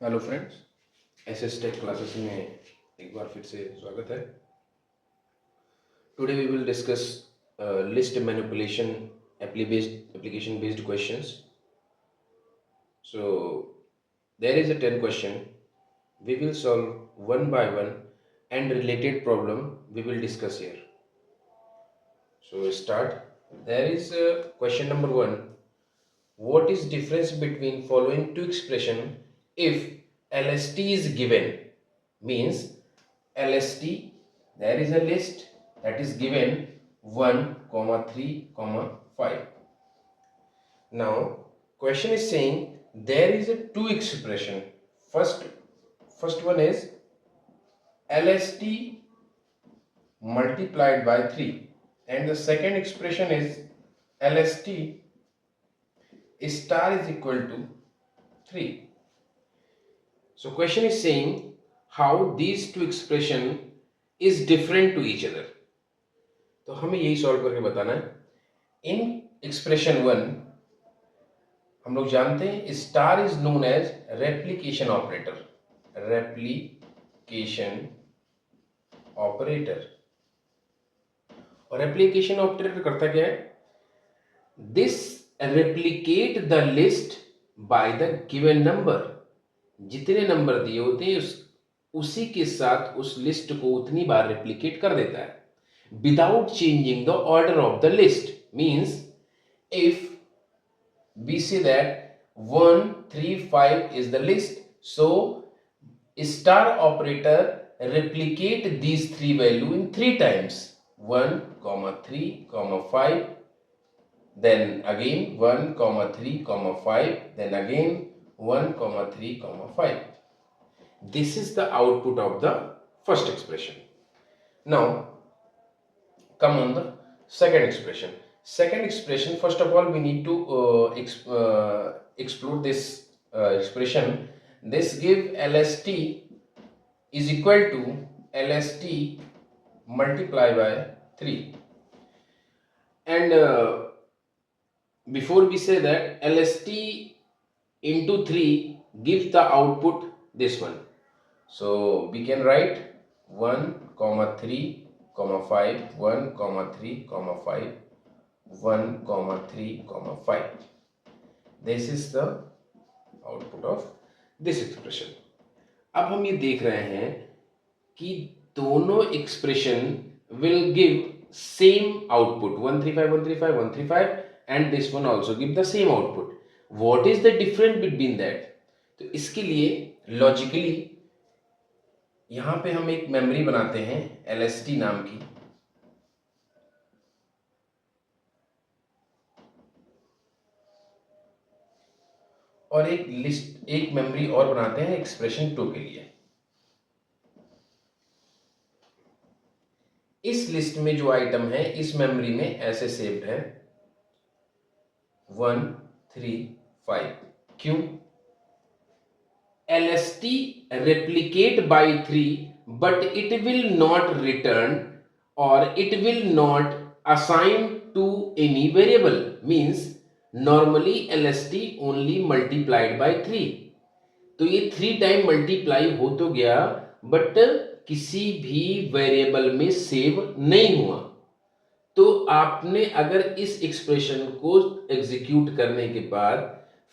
Hello friends, SS tech classes में एक बार फिर से स्वागत है। Today we will discuss list manipulation application based questions. So there is a 10 question. We will solve one by one and related problem we will discuss here. So start. There is question number 1. What is difference between following two expression if LST is given? Means LST, there is a list that is given 1, 3, 5. Now question is saying there is a two expression. First one is LST multiplied by 3 and the second expression is LST star is equal to 3. So question is saying how these two expression is different to each other. तो हमें यही solve करके बताना है. इन expression 1 हम लोग जानते हैं star is known as replication operator. Replication operator और रेप्लिकेशन ऑपरेटर करता क्या है? This replicate the list by the given number. जितने नंबर दिए होते हैं उसी के साथ उस लिस्ट को उतनी बार रेप्लिकेट कर देता है without changing the order of the list. Means if we say that 1, 3, 5 is the list, so star operator replicate these three value in 3 times. 1, 3, 5, then again 1, 3, 5, then again 1, 3, 5. This is the output of the first expression. Now come on the second expression. Second expression, first of all we need to explore this expression. This give LST is equal to LST multiplied by 3 and before we say that LST into 3 gives the output this one. So we can write 1, 3, 5, 1, 3, 5, 1, 3, 5. This is the output of this expression. अब हम ये देख रहे हैं कि दोनों expression will give same output 135, 135, 135 and this one also give the same output. What is the difference between that? तो इसके लिए logically यहां पे हम एक मेमोरी बनाते हैं LST नाम की और एक मेमोरी और बनाते हैं एक्सप्रेशन 2 के लिए. इस लिस्ट में जो आइटम है इस मेमोरी में ऐसे सेव्ड है 1, 3, 5. क्यों? LST replicate by 3 but it will not return or it will not assign to any variable. Means normally LST only multiplied by 3. तो ये 3 टाइम मल्टीप्लाई हो तो गया बट किसी भी वेरिएबल में सेव नहीं हुआ. तो आपने अगर इस एक्सप्रेशन को एग्जीक्यूट करने के बाद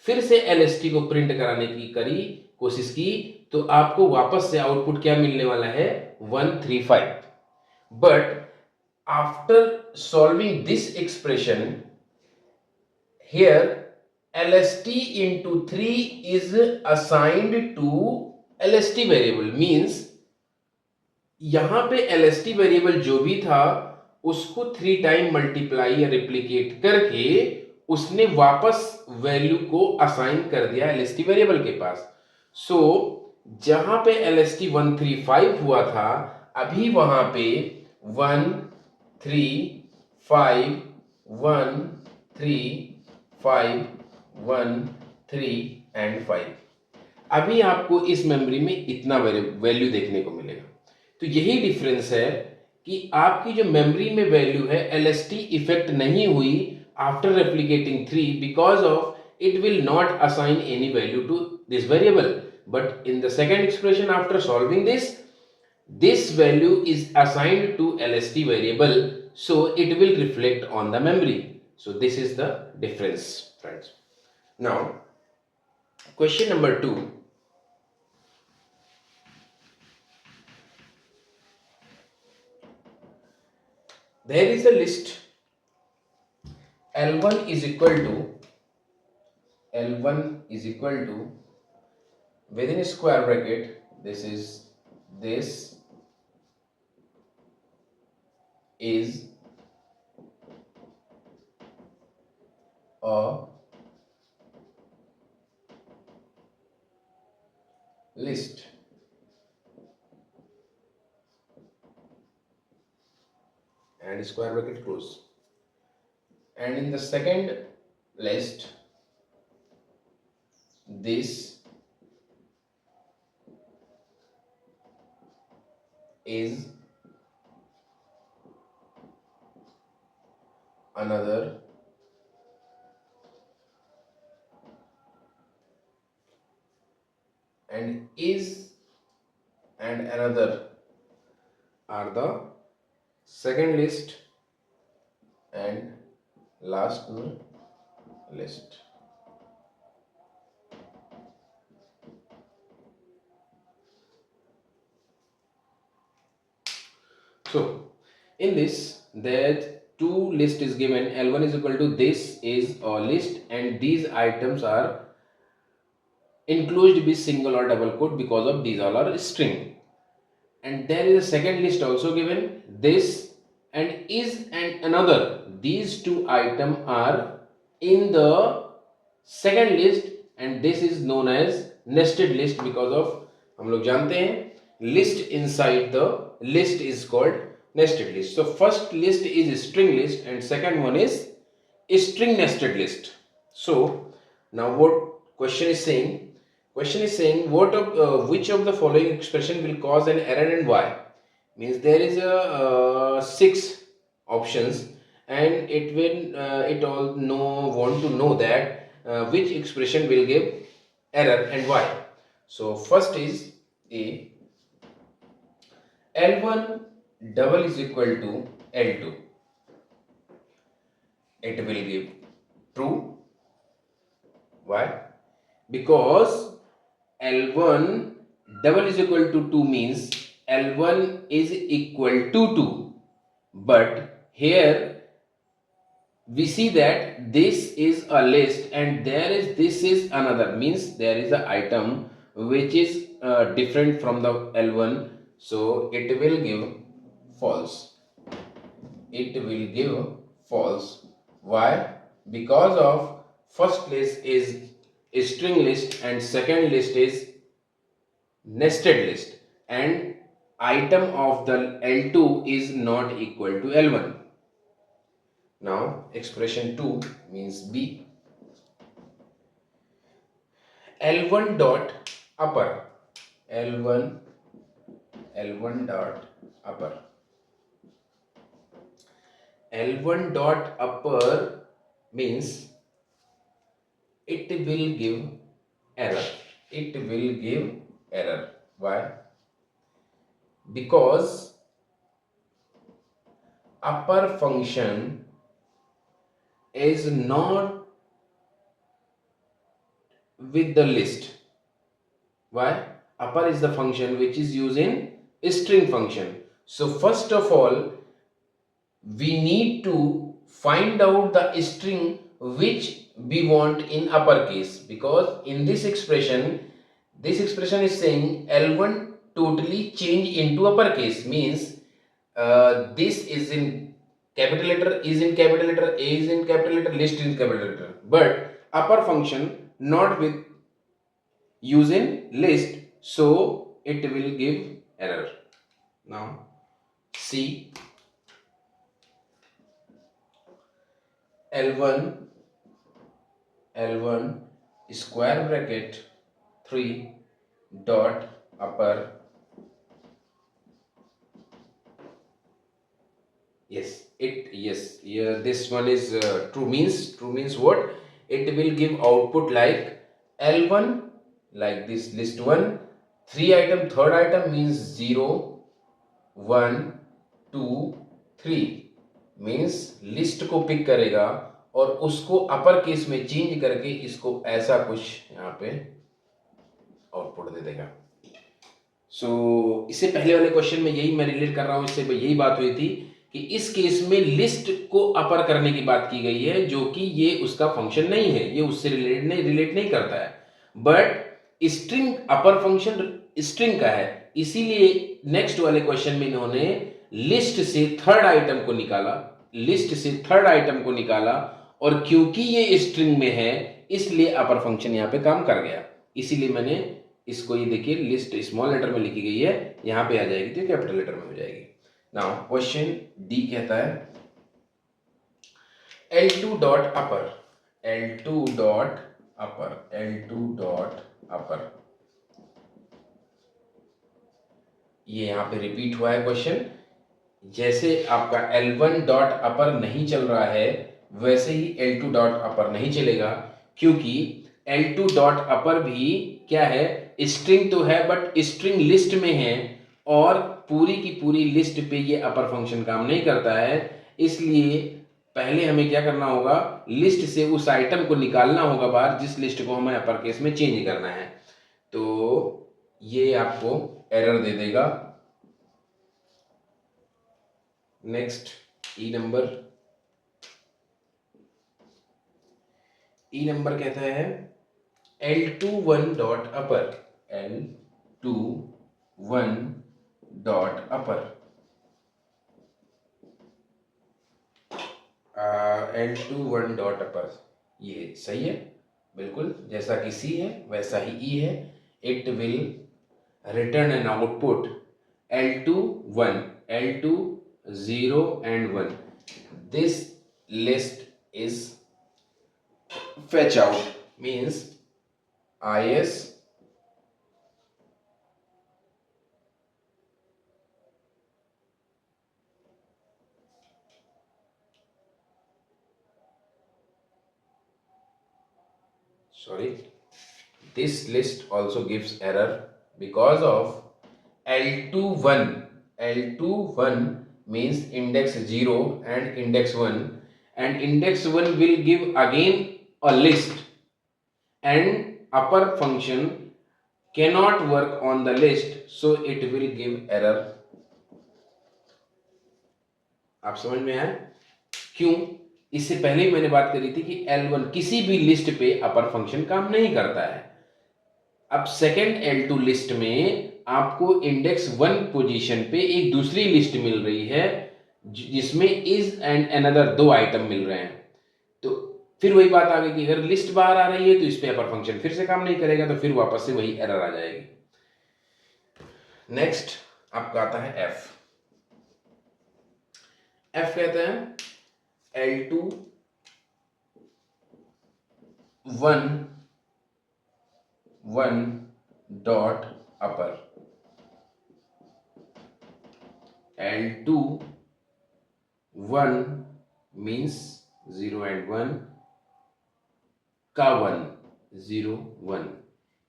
फिर से LST को प्रिंट कराने की कोशिश की तो आपको वापस से आउटपुट क्या मिलने वाला है 135. But after solving this expression here LST into 3 is assigned to LST variable. Means यहां पे LST वेरिएबल जो भी था उसको 3 टाइम मल्टीप्लाई या रिप्लिकेट करके उसने वापस वैल्यू को असाइन कर दिया LST वेरिएबल के पास. सो जहां पे LST 135 हुआ था अभी वहां पे 1, 3, 5, 1, 3, 5, 1, 3 and 5. अभी आपको इस मेमोरी में इतना वैल्यू देखने को मिलेगा. तो यही डिफरेंस है कि आपकी जो मेमोरी में वैल्यू है LST इफेक्ट नहीं हुई after replicating 3 because of it will not assign any value to this variable. but in the second expression after solving this value is assigned to LST variable, so it will reflect on the memory. So this is the difference, friends. Now question number 2. There is a list L1 is equal to L1 is equal to, within a square bracket, this is a list, and square bracket close, and in the second list this is another and is and another are the second list and last list. So in this, that two list is given. L1 is equal to, this is a list and these items are enclosed with single or double quote because of these all are string. And there is a second list also given, this and is and another. These two items are in the second list and this is known as nested list because of, हम लोग जानते हैं list inside the list is called nested list. So first list is string list and second one is string nested list. So now what question is saying? Question is saying which of the following expression will cause an error and why? Means there is a 6 options and it will it all want to know that which expression will give error and why. So first is a L1 double is equal to L2. It will give true. Why? Because L1 double is equal to 2 means L1 is equal to 2, but here we see that this is a list and this is another, means there is an item which is different from the L1, so it will give false. It will give false. Why? Because of first list is a string list and second list is nested list and item of the L2 is not equal to L1. Now expression 2 means B. L1 dot upper. L1 dot upper. L1 dot upper means it will give error. It will give error. Why? Because upper function is not with the list. Why? Upper is the function which is used in string function. So first of all, we need to find out the string which we want in uppercase, because in this expression is saying L1 totally change into uppercase, means this is in capital letter, is in capital letter, A is in capital letter, list is in capital letter, but upper function not with use in list, so it will give error. Now C, L1 square bracket 3 dot upper. Yes, yeah, this one is true means what? It will give output like L1 like this list 1, 3 item, third item means 0, 1, 2, 3 means list को pick करेगा और उसको upper case में change करके इसको ऐसा कुछ यहाँ पे आउटपुट दे देगा। इससे पहले वाले क्वेश्चन में यही मैं रिलेट कर रहा हूं, इससे यही बात हुई थी कि इस केस में लिस्ट को अपर करने की बात की गई है, जो कि ये उसका फंक्शन नहीं है, ये उससे रिलेट नहीं करता है। But string upper function string का है, इसीलिए नेक्स्ट वाले क्वेश्चन में इन्होंने लिस्ट से थर्ड आइटम को निकाला और क्योंकि ये स्ट्रिंग में है इसलिए अपर फंक्शन यहां पे काम कर गया। इसीलिए मैंने इसको, ये देखिए लिस्ट स्मॉल लेटर में लिखी गई है, यहां पे आ जाएगी तो कैपिटल लेटर में हो जाएगी। नाउ क्वेश्चन डी कहता है L2 डॉट अपर ये यहां पे रिपीट हुआ है क्वेश्चन। जैसे आपका L1 डॉट अपर नहीं चल रहा है वैसे ही L2 डॉट अपर नहीं चलेगा, क्योंकि L2 डॉट अपर भी क्या है, स्ट्रिंग तो है बट स्ट्रिंग लिस्ट में है और पूरी की पूरी लिस्ट पे ये अपर फंक्शन काम नहीं करता है। इसलिए पहले हमें क्या करना होगा, लिस्ट से उस आइटम को निकालना होगा बाहर जिस लिस्ट को हमें अपर केस में चेंज करना है। तो ये आपको एरर दे देगा। नेक्स्ट ई नंबर कहता है L21 डॉट अपर L21 डॉट अपर L21 डॉट अपर ये सही है, बिल्कुल जैसा कि C है वैसा ही E है। It will return an output L2 0 and 1. This list is fetch out means is this list also gives error because of L21 means index 0 and index 1, and index 1 will give again a list and upper function cannot work on the list, so it will give error। आप समझ में आया क्यों? इससे पहले ही मैंने बात करी थी कि L1 किसी भी लिस्ट पे अपर फंक्शन काम नहीं करता है। अब सेकेंड L2 लिस्ट में आपको इंडेक्स 1 पोजीशन पे एक दूसरी लिस्ट मिल रही है जिसमें इज एंड अनदर 2 आइटम मिल रहे हैं। तो फिर वही बात आ गई कि अगर लिस्ट बाहर आ रही है तो इस पे अपर फंक्शन फिर से काम नहीं करेगा, तो फिर वापस से वही एरर आ जाएगी। नेक्स्ट आपका आता है F कहते हैं L2 1 dot upper L2 1 means 0 and 1 का 1 0 1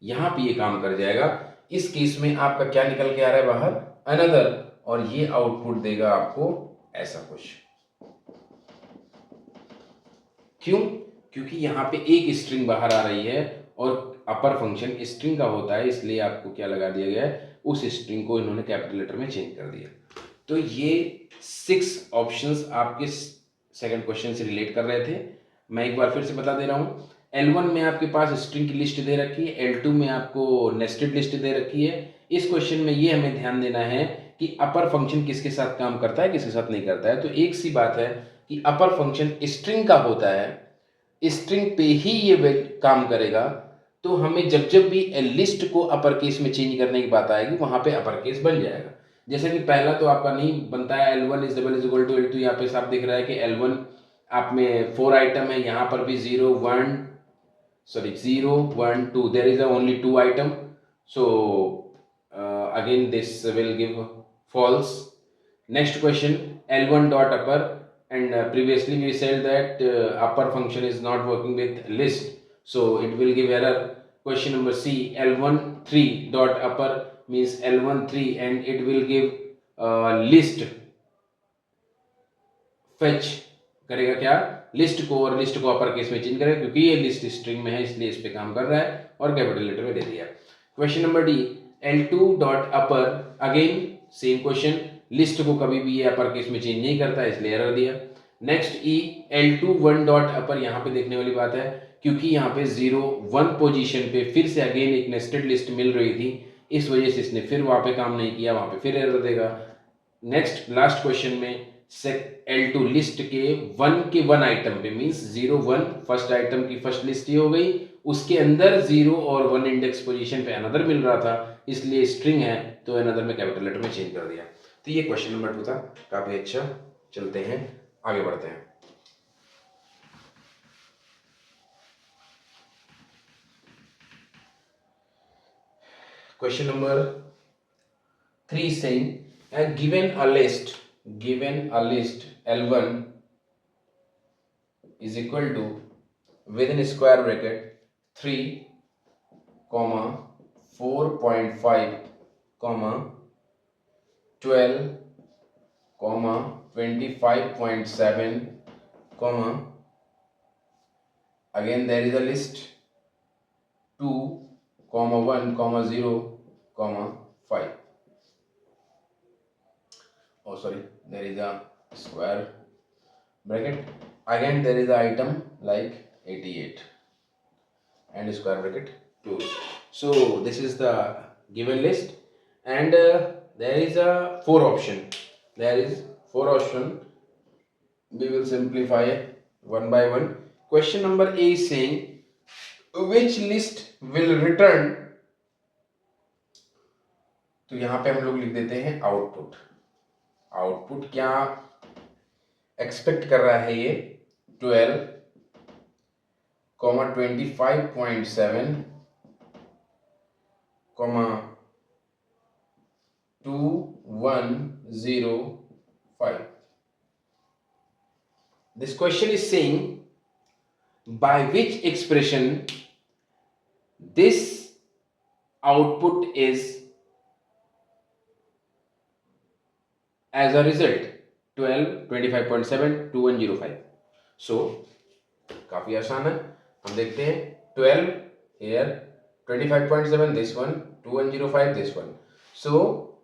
यहां पे ये काम कर जाएगा। इस केस में आपका क्या निकल के आ रहा है बाहर, अनदर, और ये आउटपुट देगा आपको ऐसा कुछ। क्यों? क्योंकि यहां पे एक स्ट्रिंग बाहर आ रही है और अपर फंक्शन स्ट्रिंग का होता है, इसलिए आपको क्या लगा दिया गया है, उस स्ट्रिंग को इन्होंने कैपिटल लेटर में चेंज कर दिया। तो ये 6 ऑप्शंस आपके सेकंड क्वेश्चन से रिलेट कर रहे थे। मैं एक बार फिर से बता दे रहा हूँ। L1 में आपके पास स्ट्रिंग की लिस्ट दे रखी है, L2 में आपको नेस्टेड लिस्ट दे रखी है। इस क्वेश्चन में ये हमें ध्यान देना है कि अपर फंक्शन किसके साथ काम करता है, किसके साथ नहीं करता है। तो एक सी बात है कि अपर फंक्शन स्ट्रिंग का होता है, स्ट्रिंग पे ही ये काम करेगा। तो हमें जब जब भी लिस्ट को अपर केस में चेंज करने की बात आएगी वहां पे अपर केस बन जाएगा। जैसे कि पहला तो आपका नहीं बनता है, L1 is double is equal to L2। यहाँ पे साफ दिख रहा है कि L1 आप में 4 आइटम है, यहाँ पर भी 0 1 2 there is only 2 item, so again this will give false। Next question L1 dot upper, and previously we said that upper function is not working with list, so it will give error। Question number C, L13 dot upper means L13 and it will give list, fetch करेगा क्या, list को, और list को upper case में change करेगा क्योंकि ये list string में है इसलिए इस पे काम कर रहा है और कैपिटल लेटर में दे दिया। Question number D, L2 dot upper, again same question, list को कभी भी ये अपर केस में चेंज नहीं करता इसलिए एरर दिया। नेक्स्ट ई, L2 1 डॉट अपर, यहाँ पे देखने वाली बात है क्योंकि यहाँ पे 0 1 पोजीशन पे फिर से अगेन एक नेस्टेड लिस्ट मिल रही थी, इस वजह से इसने फिर वहां पे काम नहीं किया, वहां पे फिर एरर देगा। नेक्स्ट लास्ट क्वेश्चन में L2 लिस्ट के 1 आइटम पे मींस 0 1 फर्स्ट आइटम की फर्स्ट लिस्ट ही हो गई, उसके अंदर 0 और 1 इंडेक्स पोजीशन पे अनदर मिल रहा था इसलिए स्ट्रिंग है तो अनदर में कैपिटल लेटर में चेंज कर दिया। तो ये क्वेश्चन नंबर 2 था, काफी अच्छा। चलते हैं आगे बढ़ते हैं। Question number 3 saying given a list L1 is equal to within square bracket 3 comma 4.5 comma 12 comma 25.7 comma again there is a list 2 comma 1 comma 0 comma 5. Oh sorry, there is a square bracket, again there is an item like 88 and square bracket close. So this is the given list and there is a 4 option, we will simplify one by one. Question number A is saying which list will return, तो यहां पे हम लोग लिख देते हैं output क्या expect कर रहा है ये 12 comma 25.7 comma 2105. This question is saying by which expression this output is as a result 12 25.7 2105. So काफी आसान है, हम देखते हैं 12 here 25.7 this one 2105 this one. So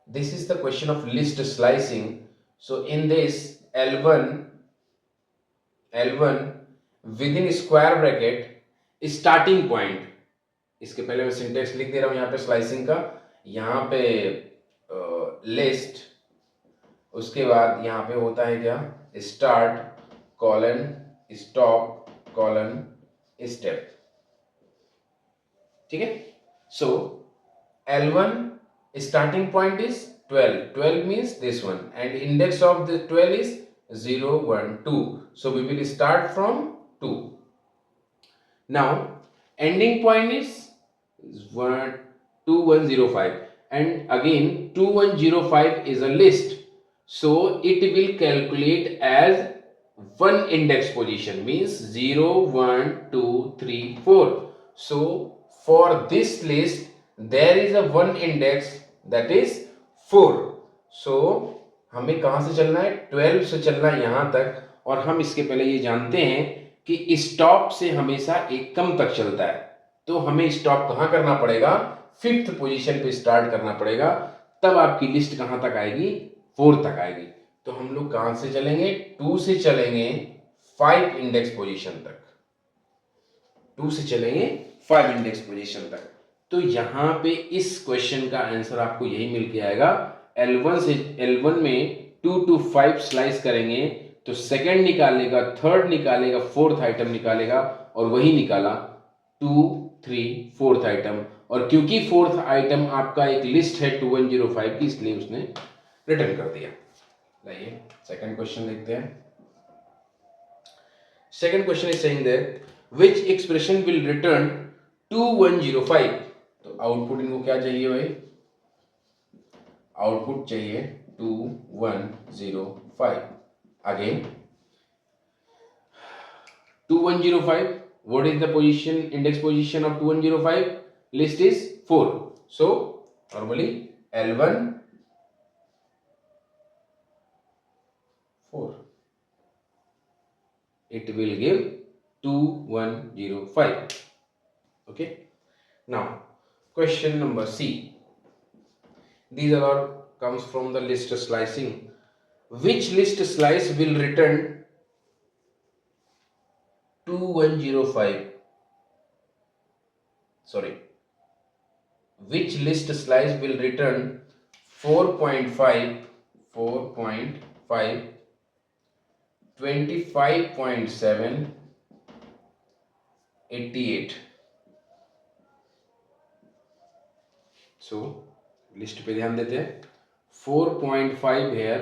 this is the question of list slicing. So in this L1 within square bracket starting point, इसके पहले मैं syntax लिख दे रहा हूं यहाँ पे स्लाइसिंग का, यहाँ पे लिस्ट, उसके बाद यहाँ पे होता है क्या start colon stop colon step, ठीक है। सो L1 starting point is 12 means this one and index of the 12 is 0 1 2, so we will start from 2. Now ending point is 2105 and again 2105 is a list, so it will calculate as one index position means 0 1 2 3 4. So for this list there is a one index that is 4. So हमें कहां से चलना है 12 से चलना है यहां तक, और हम इसके पहले ये जानते हैं कि स्टॉप से हमेशा एक कम तक चलता है, तो हमें स्टॉप कहां करना पड़ेगा 5th पोजीशन पे स्टार्ट करना पड़ेगा, तब आपकी लिस्ट कहां तक आएगी 4 तक आएगी। तो हम लोग कहां से चलेंगे 2 से चलेंगे 5 इंडेक्स पोजीशन तक, 2 से चलेंगे 5 इंडेक्स पोजीशन तक। तो यहां पे इस क्वेश्चन का आंसर आपको यही मिल के आएगा। L1 में 2 to 5 स्लाइस करेंगे तो सेकंड निकालेगा, थर्ड निकालेगा, फोर्थ आइटम निकालेगा, और वही निकाला 2 3 फोर्थ आइटम, और क्योंकि फोर्थ आइटम आपका एक लिस्ट है 2105 की इसलिए उसने रिटर्न कर दिया। लाइए सेकंड क्वेश्चन देखते हैं। Second question is saying that which expression will return 2105। तो आउटपुट इनको क्या चाहिए भाई, आउटपुट चाहिए 2105। Again 2105 what is the position, index position of 2105? List is 4. So normally L1 4, it will give 2105. Okay, now question number C. These are all comes from the list slicing. Which list slice will return 2105? Sorry, which list slice will return 4.5, 4.5, 25.7, 88? So list पे ध्यान देते हैं. 4.5 hair,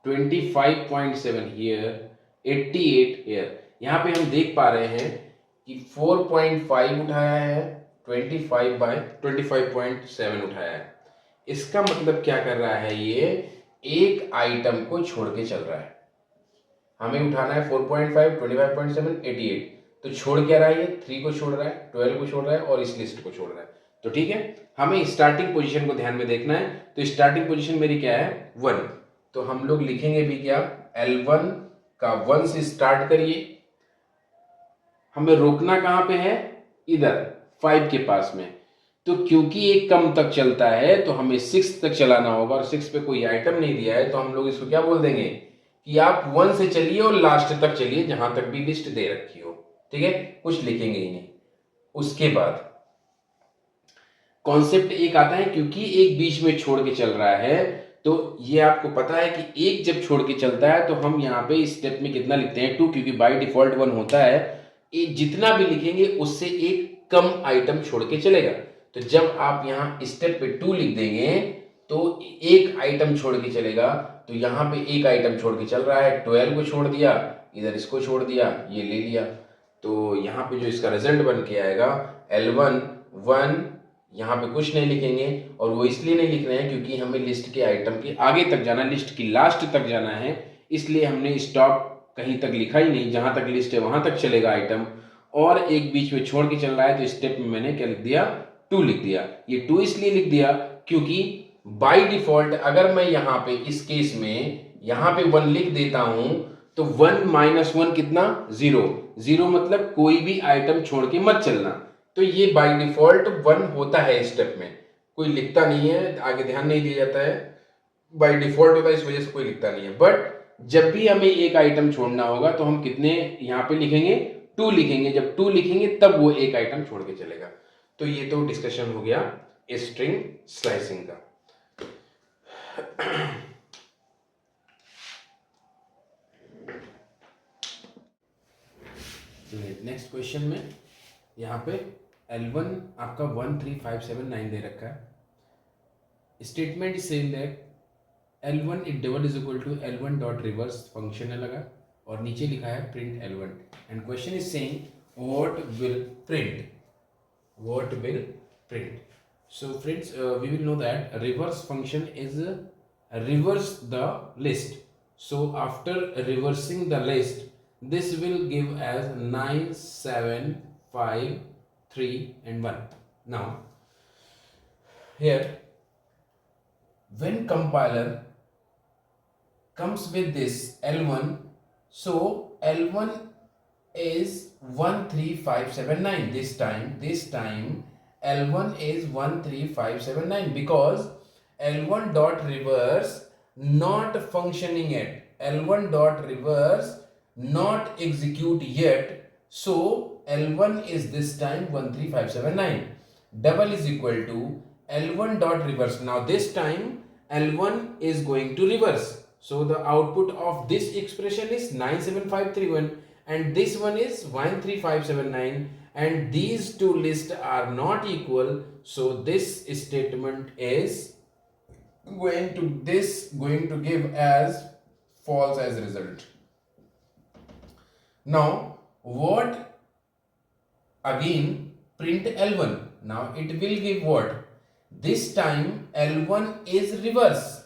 25.7 here, 88 here. यहाँ पे हम देख पा रहे हैं कि 4.5 उठाया है, 25/25.7 उठाया है. इसका मतलब क्या कर रहा है, ये एक आइटम को छोड़ के चल रहा है. हमें उठाना है 4.5, 25.7, 88. तो छोड़ क्या रहा है, ये 3 को छोड़ रहा है, 12 को छोड़ रहा है और इस लिस्ट को छोड़ रहा है. तो ठीक है, हमें स्टार्टिंग पोजीशन को ध्यान में देखना है. तो स्टार्टिंग पोजीशन मेरी क्या है, 1. तो हम लोग लिखेंगे भी क्या, L1 का 1 से स्टार्ट करिए. हमें रोकना कहां पे है, इधर 5 के पास में. तो क्योंकि ये कम तक चलता है तो हमें 6 तक चलाना होगा और 6 पे कोई आइटम नहीं दिया है, तो हम लोग इसको क्या बोल देंगे कि आप 1 से चलिए और लास्ट तक चलिए जहां तक भी लिस्ट दे रखी हो. ठीक है, कुछ लिखेंगे ही नहीं. उसके बाद कॉन्सेप्ट एक आता है, क्योंकि एक बीच में छोड़ के चल रहा है, तो ये आपको पता है कि एक जब छोड़ के चलता है तो हम यहाँ पे स्टेप में कितना लिखते हैं, 2, क्योंकि बाय डिफॉल्ट 1 होता है. ये जितना भी लिखेंगे उससे एक कम आइटम छोड़ के चलेगा. तो जब आप यहाँ स्टेप पे 2 लिख देंगे तो एक आइटम छोड़ के चलेगा. तो यहाँ पे एक आइटम छोड़ के चल रहा है, 12 को छोड़ दिया, इधर इसको छोड़ दिया, ये ले लिया. तो यहाँ पे जो इसका रिजल्ट बन के आएगा L1 1. यहाँ पे कुछ नहीं लिखेंगे और वो इसलिए नहीं लिख रहे हैं क्योंकि हमें लिस्ट के आइटम के आगे तक जाना है, लिस्ट की लास्ट तक जाना है. इसलिए हमने स्टॉप कहीं तक लिखा ही नहीं, जहां तक लिस्ट है वहां तक चलेगा आइटम. और एक बीच में छोड़ के चल रहा है तो स्टेप में मैंने क्या लिख दिया, 2 लिख दिया. ये 2 इसलिए लिख दिया क्योंकि बाय डिफॉल्ट अगर मैं यहाँ पे इस केस में यहाँ पे 1 लिख देता हूं तो 1 - 1 कितना, 0. 0 मतलब कोई भी आइटम छोड़ के मत चलना. तो ये बाय डिफॉल्ट 1 होता है स्टेप में, कोई लिखता नहीं है, आगे ध्यान नहीं दिया जाता है, बाय डिफॉल्ट होता है, इस वजह से कोई लिखता नहीं है. बट जब भी हमें एक आइटम छोड़ना होगा तो हम कितने यहाँ पे लिखेंगे, 2 लिखेंगे. जब 2 लिखेंगे तब वो एक आइटम छोड़ के चलेगा. तो ये तो डिस्कशन हो गया स्ट्रिंग स्लाइसिंग का. नेक्स्ट क्वेश्चन में यहाँ पे L1 आपका 13579 दे रखा है. Statement same that L1 it double is equal to L1 dot reverse function है लगा और नीचे लिखा है print L1. And question is saying what will print, what will print. So friends, we will know that reverse function is reverse the list. So after reversing the list, this will give as 9 7 5 3 and 1. Now here when compiler comes with this L1, so L1 is 13579. This time L1 is 13579 because L1 dot reverse not functioning yet, L1 dot reverse not execute yet. So L1 is this time 13579. Double is equal to L1 dot reverse. Now this time L1 is going to reverse. So the output of this expression is 97531. And this one is 13579, and these two lists are not equal, so this statement is going to give as false as result. Now what, again print L1. Now it will give what, this time L1 is reverse.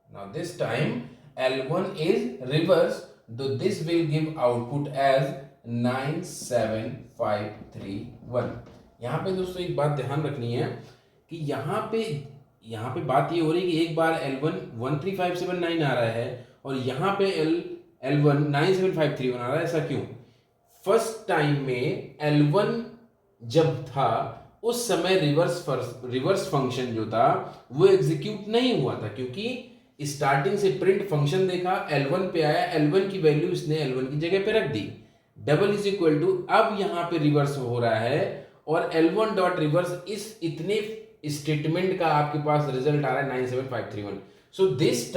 Now this time L1 is reverse, so this will give output as 97531। यहाँ पे दोस्तों एक बात ध्यान रखनी है कि यहाँ पे बात ये हो रही है कि एक बार L1 13579 आ रहा है और यहाँ पे L1 97531 आ रहा है। ऐसा क्यों? फर्स्ट टाइम में L1 जब था उस समय रिवर्स फंक्शन जो था वो एग्जीक्यूट नहीं हुआ था, क्योंकि स्टार्टिंग से प्रिंट फंक्शन देखा, L1 पे आया, L1 की वैल्यू इसने L1 की जगह पे रख दी। डबल इज इक्वल टू, अब यहां पे रिवर्स हो रहा है और L1 डॉट रिवर्स इस इतने स्टेटमेंट का आपके पास रिजल्ट आ रहा है 97531। सो दिस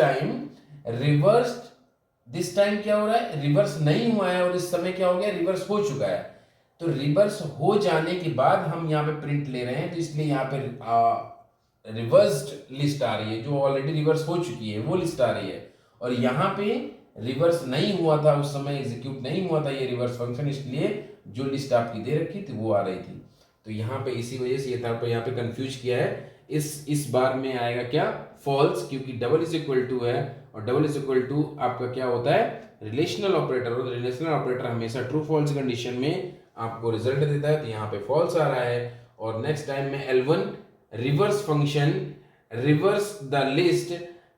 टाइम क्या हो रहा है? रिवर्स नहीं हुआ है और इस समय क्या हो गया? रिवर्स हो चुका है। तो रिवर्स हो जाने के बाद हम यहाँ पे प्रिंट ले रहे हैं, तो इसलिए यहाँ पे रिवर्स्ड लिस्ट आ रही है, जो ऑलरेडी रिवर्स हो चुकी है वो लिस्ट आ रही है। और यहाँ पे रिवर्स नहीं हुआ था, उस समय एग्जीक्यूट नहीं हुआ था ये रिवर्स फंक्शन, इसलिए जो लिस्ट आपकी दे रखी थी वो आ रही थी। तो यहाँ पे इसी वजह से ये था, यहाँ पे कंफ्यूज किया है। इस बार में आएगा क्या? फॉल्स, क्योंकि डबल इज इक्वल टू है और डबल इज इक्वल टू आपका क्या होता है? Relational operator. और रिलेशनल ऑपरेटर हमेशा ट्रू फॉल्स कंडीशन में आपको रिजल्ट देता है, तो यहाँ पे फॉल्स आ रहा है। और नेक्स्ट टाइम में L1 reverse function reverse the list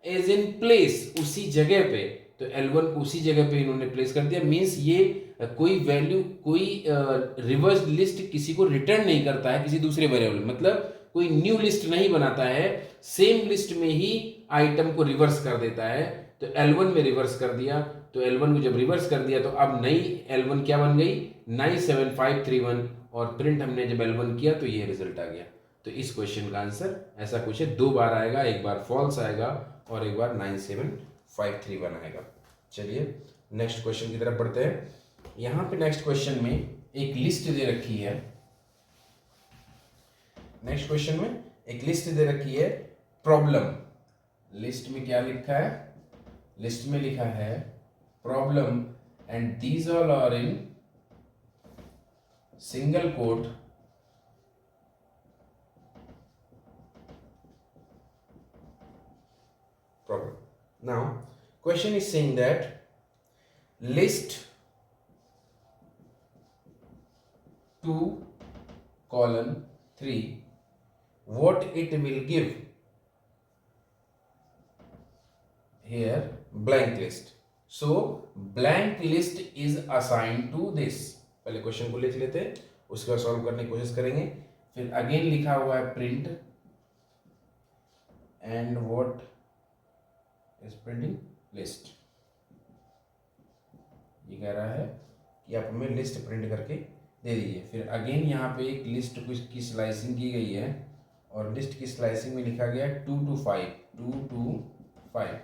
is in place, उसी जगह पे, तो L1 को उसी जगह पे इन्होंने प्लेस कर दिया। मींस ये कोई वैल्यू, कोई रिवर्स लिस्ट किसी को रिटर्न नहीं करता है किसी दूसरे वेरिएबल, मतलब कोई न्यू लिस्ट नहीं बनाता है, सेम लिस्ट में ही आइटम को रिवर्स कर देता है। तो L1 में रिवर्स कर दिया, तो L1 को जब रिवर्स कर दिया तो अब नई L1 क्या बन गई? 97531। और प्रिंट हमने जब L1 किया तो ये रिजल्ट आ गया। तो इस क्वेश्चन का आंसर ऐसा कुछ है, दो बार आएगा, एक बार फॉल्स आएगा और एक बार 97531 आएगा। चलिए नेक्स्ट क्वेश्चन की तरफ बढ़ते हैं। यहाँ पे नेक्स्ट क्वेश्चन में एक लिस्ट दे रखी है। नेक्स्ट क्वेश्चन में एक लिस्ट दे रखी है, प्रॉब्लम। लिस्ट में क्या लिखा है? लिस्ट में लिखा है problem and these all are in single quote problem. Now question is saying that list 2:3 what it will give. Here blank list, so blank list is assigned to this. पहले question को लिख लेते हैं, उसके बाद सॉल्व करने की कोशिश करेंगे। फिर अगेन लिखा हुआ है print and what is printing? List. ये कह रहा है कि आप हमें लिस्ट प्रिंट करके दे दीजिए। फिर अगेन यहाँ पे एक लिस्ट की स्लाइसिंग की गई है और लिस्ट की स्लाइसिंग में लिखा गया 2 to 5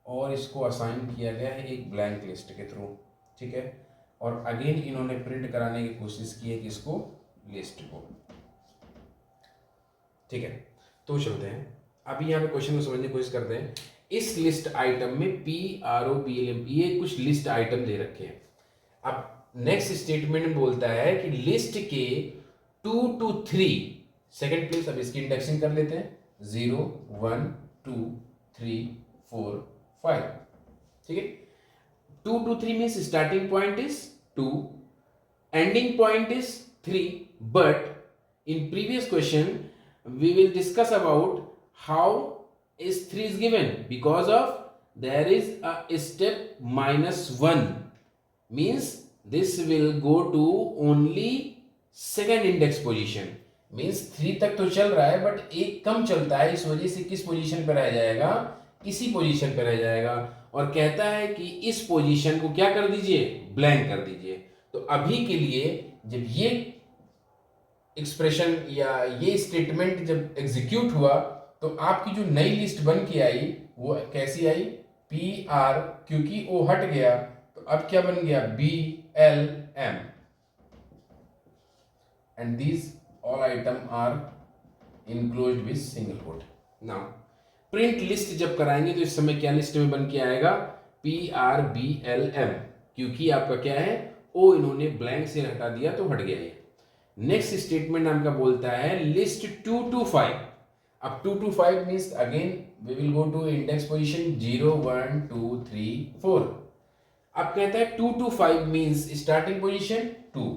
और इसको असाइन किया गया है एक ब्लैंक लिस्ट के थ्रू, ठीक है। और अगेन इन्होंने प्रिंट कराने की कोशिश की है कि इसको लिस्ट को, ठीक है। तो चलते हैं अभी यहाँ पे क्वेश्चन को समझने की कोशिश करते हैं। इस लिस्ट आइटम में PROBLM ये कुछ लिस्ट आइटम दे रखे हैं। अब नेक्स्ट स्टेटमेंट में बोलता है कि लिस्ट के 2 to 3 सेकेंड प्लेस। अब इसकी इंडेक्सिंग कर लेते हैं 0 1 2 3 4 5, ठीक है। 2 to 3 means starting point is 2, ending point is 3, but in previous question we will discuss about how is 3 is given, because of there is a step -1 means this will go to only second index position, means 3 तक तो चल रहा है but एक कम चलता है, इस वजह से किस पोजीशन पे रह जाएगा? इसी पोजीशन पे रह जाएगा। और कहता है कि इस पोजीशन को क्या कर दीजिए? ब्लैंक कर दीजिए। तो अभी के लिए जब ये एक्सप्रेशन या ये स्टेटमेंट जब एग्जीक्यूट हुआ तो आपकी जो नई लिस्ट बन के आई वो कैसी आई? PR, क्योंकि O हट गया तो अब क्या बन गया? BLM and these all item are enclosed with single quote. Now print list जब कराएंगे तो इस समय क्या लिस्ट में बन के आएगा? PRBLM, क्योंकि आपका क्या है? O इन्होंने ब्लैंक से हटा दिया तो हट गया ये। नेक्स्ट स्टेटमेंट आपका बोलता है लिस्ट 2 to 5। अब 2 to 5 means again we will go to index position 0 1 2 3 4। अब कहता है 2 to 5 means starting position 2,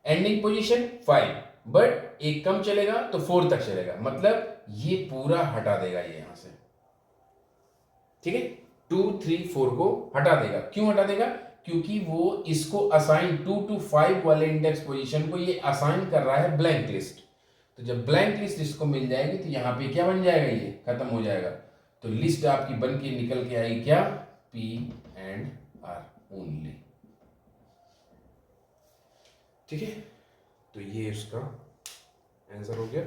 ending position 5, but एक कम चलेगा तो 4 तक चलेगा, मतलब ये पूरा हटा देगा ये यहां से, ठीक है। 2 3 4 को हटा देगा। क्यों हटा देगा? क्योंकि वो इसको असाइन 2 to 5 वाले इंडेक्स पोजीशन को ये असाइन कर रहा है ब्लैंक लिस्ट। तो जब ब्लैंक लिस्ट इसको मिल जाएगी तो यहां पे क्या बन जाएगा, ये खत्म हो जाएगा। तो लिस्ट आपकी बन के निकल के आएगी क्या, P and R ओनली, ठीक है। तो ये उसका आंसर हो गया।